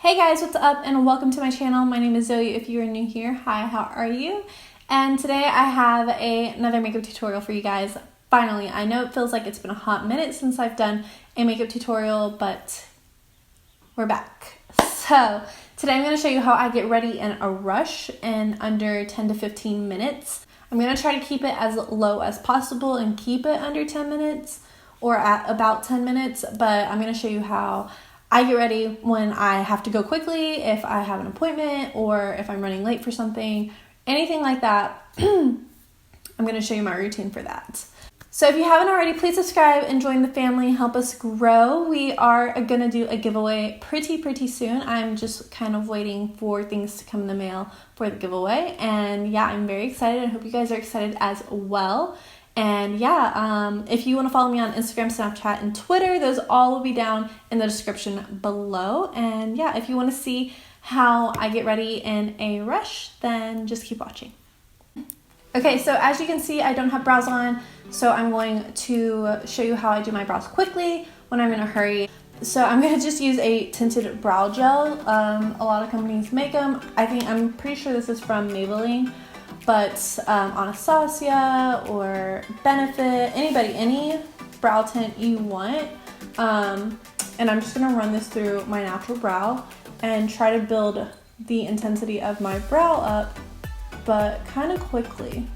Hey guys, what's up and welcome to my channel. My name is Zoe if you are new here. Hi, how are you? And today I have another makeup tutorial for you guys. Finally, I know it feels like it's been a hot minute since I've done a makeup tutorial, but we're back. So today I'm going to show you how I get ready in a rush in under 10 to 15 minutes. I'm going to try to keep it as low as possible and keep it under 10 minutes or at about 10 minutes, but I'm going to show you how I get ready when I have to go quickly, if I have an appointment, or if I'm running late for something, anything like that. I'm going to show you my routine for that. So if you haven't already, please subscribe and join the family, help us grow. We are going to do a giveaway pretty soon. I'm just kind of waiting for things to come in the mail for the giveaway. And yeah, I'm very excited. I hope you guys are excited as well. And yeah, if you want to follow me on Instagram, Snapchat, and Twitter, those all will be down in the description below. And yeah, if you want to see how I get ready in a rush, then just keep watching. Okay, so as you can see, I don't have brows on, so I'm going to show you how I do my brows quickly when I'm in a hurry. So I'm going to just use a tinted brow gel. A lot of companies make them. I'm pretty sure this is from Maybelline. But Anastasia or Benefit, any brow tint you want. And I'm just going to run this through my natural brow and try to build the intensity of my brow up, but kind of quickly.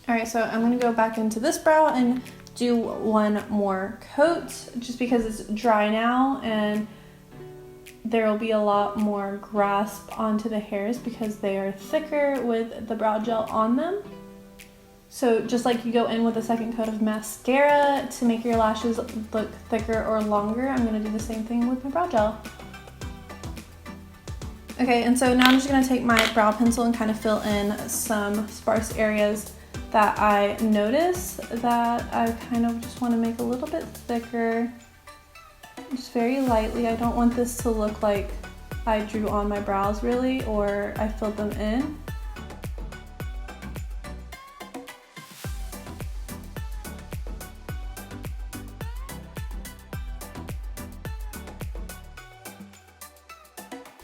Alright, so I'm going to go back into this brow and do one more coat just because it's dry now and there will be a lot more grasp onto the hairs because they are thicker with the brow gel on them. So just like you go in with a second coat of mascara to make your lashes look thicker or longer, I'm going to do the same thing with my brow gel. Okay, and so now I'm just going to take my brow pencil and kind of fill in some sparse areas that I notice that I kind of just want to make a little bit thicker, just very lightly. I don't want this to look like I drew on my brows really, or I filled them in.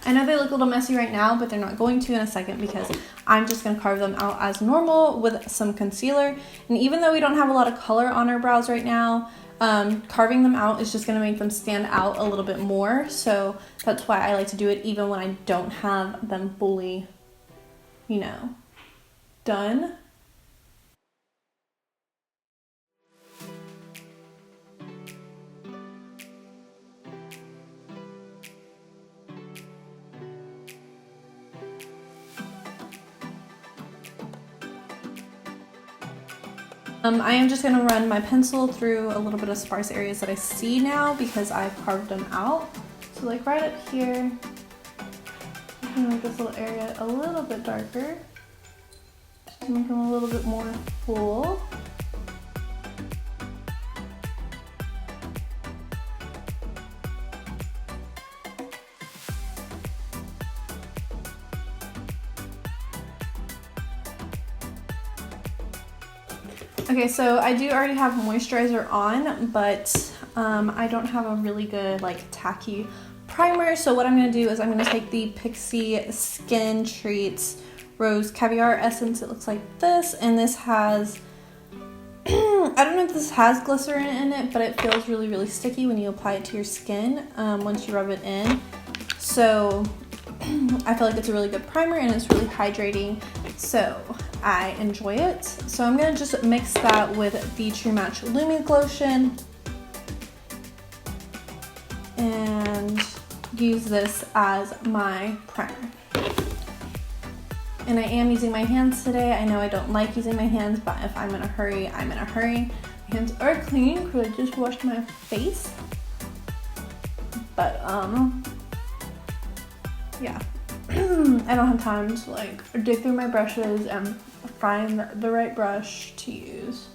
I know they look a little messy right now, but they're not going to in a second because I'm just going to carve them out as normal with some concealer. And even though we don't have a lot of color on our brows right now, carving them out is just going to make them stand out a little bit more. So that's why I like to do it even when I don't have them fully, done. I am just going to run my pencil through a little bit of sparse areas that I see now because I've carved them out. So like right up here, I'm going to make this little area a little bit darker, just to make them a little bit more full. Okay, so I do already have moisturizer on, but I don't have a really good tacky primer. So what I'm going to do is I'm going to take the PIXIE Skin Treats Rose Caviar Essence. It looks like this, and this has, I don't know if this has glycerin in it, but it feels really sticky when you apply it to your skin once you rub it in. So I feel like it's a really good primer and it's really hydrating, so I enjoy it. So I'm going to just mix that with the True Match LUMI GLOTION and use this as my primer. And I am using my hands today. I know I don't like using my hands, but if I'm in a hurry, I'm in a hurry. My hands are clean because I just washed my face. But yeah, I don't have time to dig through my brushes and find the right brush to use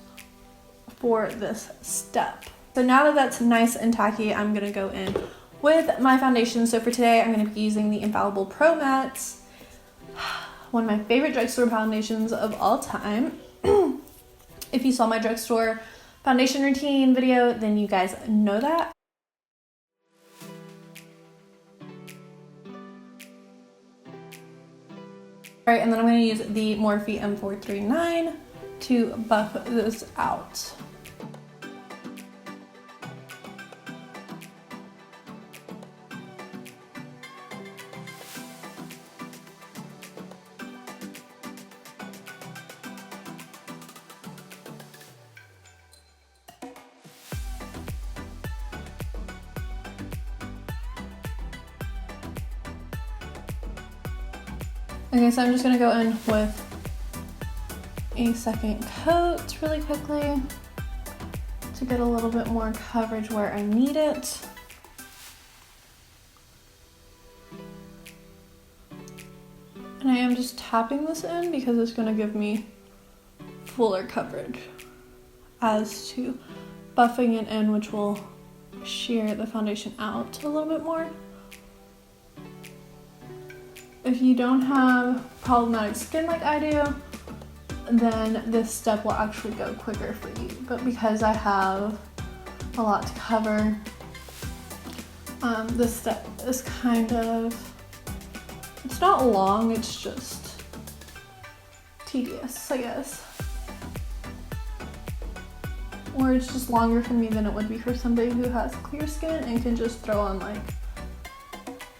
for this step. So now that that's nice and tacky, I'm gonna go in with my foundation. So for today, I'm going to be using the Infallible Pro Mattes, one of my favorite drugstore foundations of all time. If you saw my drugstore foundation routine video, then you guys know that. Alright, and then I'm going to use the Morphe M439 to buff this out. Okay, so I'm just gonna go in with a second coat really quickly to get a little bit more coverage where I need it. And I am just tapping this in because it's gonna give me fuller coverage as to buffing it in, which will sheer the foundation out a little bit more. If you don't have problematic skin like I do, then this step will actually go quicker for you. But because I have a lot to cover, this step is kind of, it's not long, it's just tedious, I guess. Or it's just longer for me than it would be for somebody who has clear skin and can just throw on like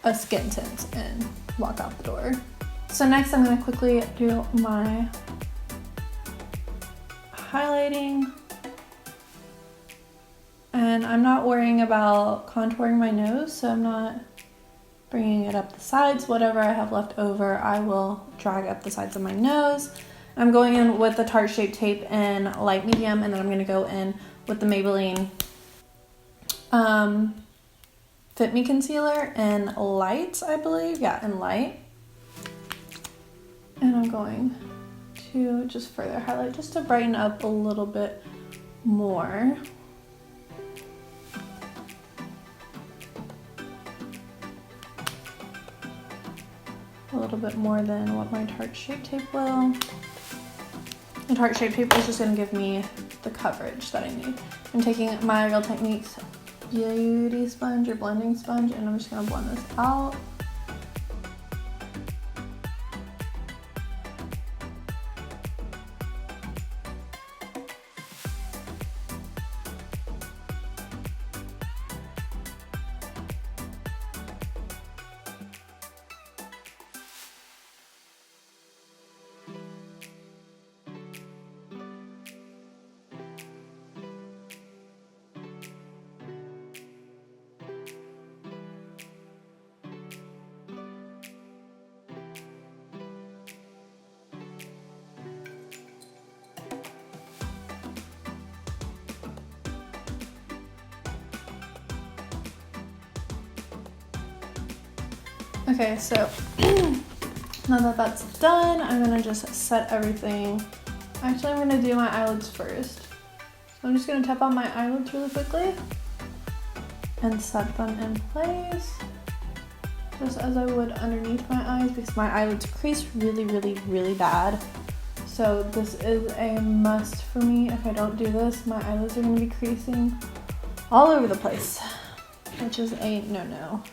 a skin tint and walk out the door. So next I'm going to quickly do my highlighting, and I'm not worrying about contouring my nose, so I'm not bringing it up the sides. Whatever I have left over I will drag up the sides of my nose. I'm going in with the Tarte Shape Tape in light medium, and then I'm going to go in with the Maybelline Fit Me Concealer in light, I believe. Yeah, in light. And I'm going to just further highlight just to brighten up a little bit more. A little bit more than what my Tarte Shape Tape will. The Tarte Shape Tape is just going to give me the coverage that I need. I'm taking my Real Techniques beauty sponge or blending sponge, and I'm just going to blend this out. Okay, so now that that's done, I'm gonna just set everything. Actually, I'm gonna do my eyelids first. So I'm just gonna tap on my eyelids really quickly and set them in place, just as I would underneath my eyes, because my eyelids crease really bad. So this is a must for me. If I don't do this, my eyelids are gonna be creasing all over the place, which is a no-no.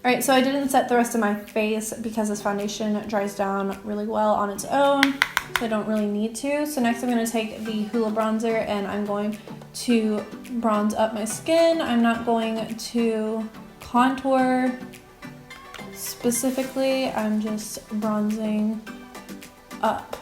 Alright, so I didn't set the rest of my face because this foundation dries down really well on its own, so I don't really need to. So next I'm going to take the HOOLA bronzer and I'm going to bronze up my skin. I'm not going to contour specifically, I'm just bronzing up.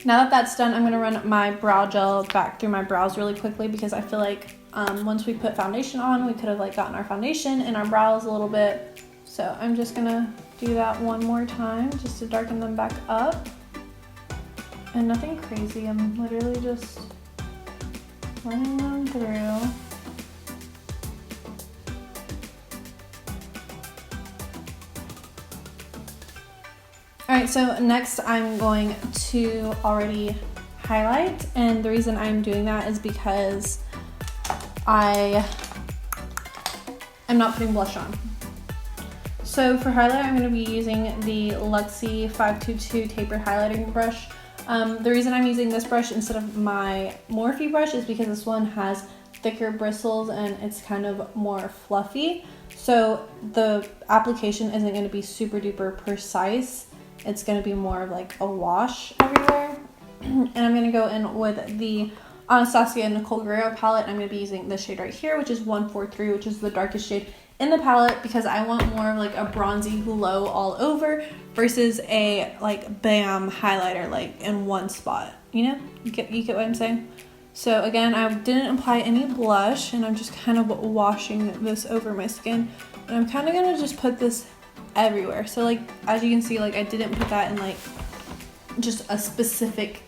Now that that's done, I'm going to run my brow gel back through my brows really quickly because I feel like once we put foundation on, we could have like gotten our foundation in our brows a little bit. So I'm just going to do that one more time just to darken them back up. And nothing crazy, I'm literally just running them through. Alright, so next I'm going to already highlight, and the reason I'm doing that is because I am not putting blush on. So for highlight, I'm going to be using the LUXIE 522 tapered highlighting brush. The reason I'm using this brush instead of my Morphe brush is because this one has thicker bristles and it's kind of more fluffy. So the application isn't going to be super duper precise. It's going to be more of like a wash everywhere. And I'm going to go in with the Anastasia Nicole Guerriero palette. I'm going to be using this shade right here, which is 143, which is the darkest shade in the palette because I want more of like a bronzy glow all over versus a like bam highlighter like in one spot. You know, you get what I'm saying? So again, I didn't apply any blush and I'm just kind of washing this over my skin. And I'm kind of going to just put this everywhere. So like, as you can see, like I didn't put that in like just a specific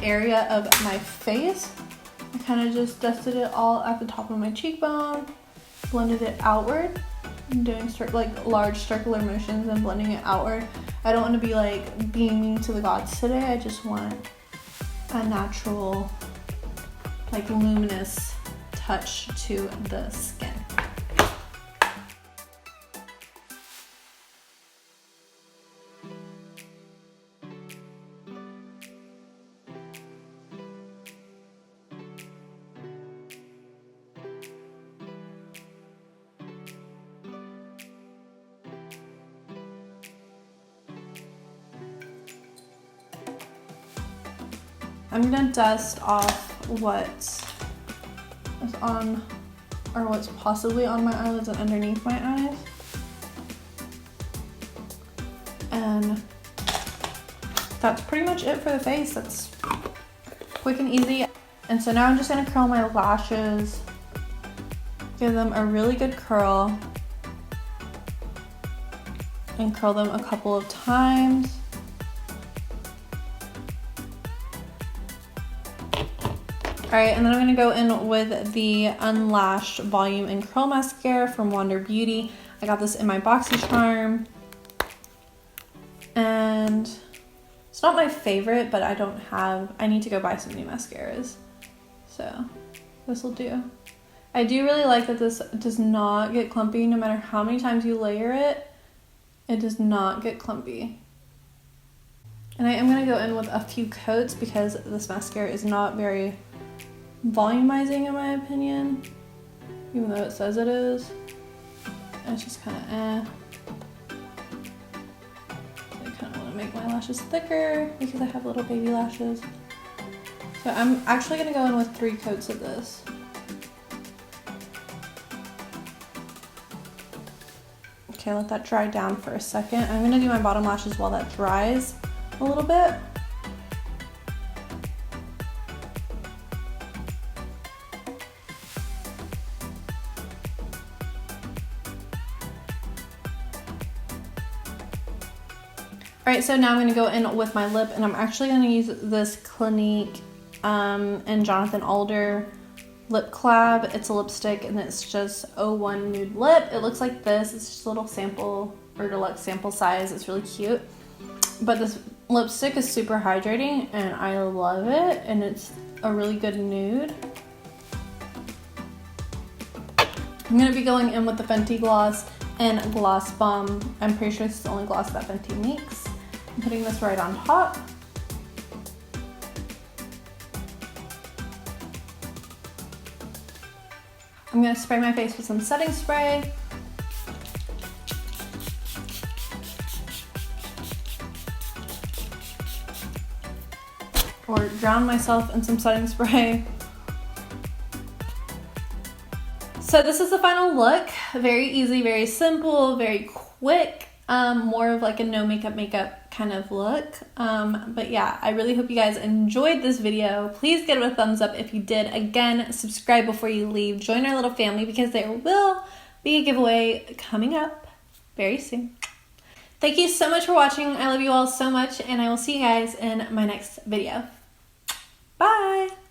area of my face. I kind of just dusted it all at the top of my cheekbone, blended it outward. I'm doing like large circular motions and blending it outward. I don't want to be like beaming to the gods today. I just want a natural, like luminous touch to the skin. I'm gonna dust off what's on, or what's possibly on my eyelids and underneath my eyes. And that's pretty much it for the face. That's quick and easy. And so now I'm just gonna curl my lashes, give them a really good curl, and curl them a couple of times. Alright, and then I'm going to go in with the Unlashed Volume and Curl Mascara from Wander Beauty. I got this in my BoxyCharm. And it's not my favorite, but I need to go buy some new mascaras. So this will do. I do really like that this does not get clumpy no matter how many times you layer it. It does not get clumpy. And I am going to go in with a few coats because this mascara is not very volumizing in my opinion, even though it says it is. And it's just kind of I kind of want to make my lashes thicker because I have little baby lashes. So I'm actually going to go in with 3 coats of this. Okay, let that dry down for a second. I'm going to do my bottom lashes while that dries a little bit. Alright, so now I'm going to go in with my lip, and I'm actually going to use this Clinique and Jonathan Alder lip collab. It's a lipstick, and it's just 01 Nude Lip. It looks like this. It's just a little sample, or deluxe sample size. It's really cute. But this lipstick is super hydrating, and I love it, and it's a really good nude. I'm going to be going in with the Fenty gloss and Gloss Bomb. I'm pretty sure this is the only gloss that Fenty makes. I'm putting this right on top. I'm going to spray my face with some setting spray. Or drown myself in some setting spray. So this is the final look. Very easy, very simple, very quick. more of like a no makeup kind of look. But yeah, I really hope you guys enjoyed this video. Please give it a thumbs up if you did. Again, subscribe before you leave. Join our little family because there will be a giveaway coming up very soon. Thank you so much for watching. I love you all so much, and I will see you guys in my next video. Bye!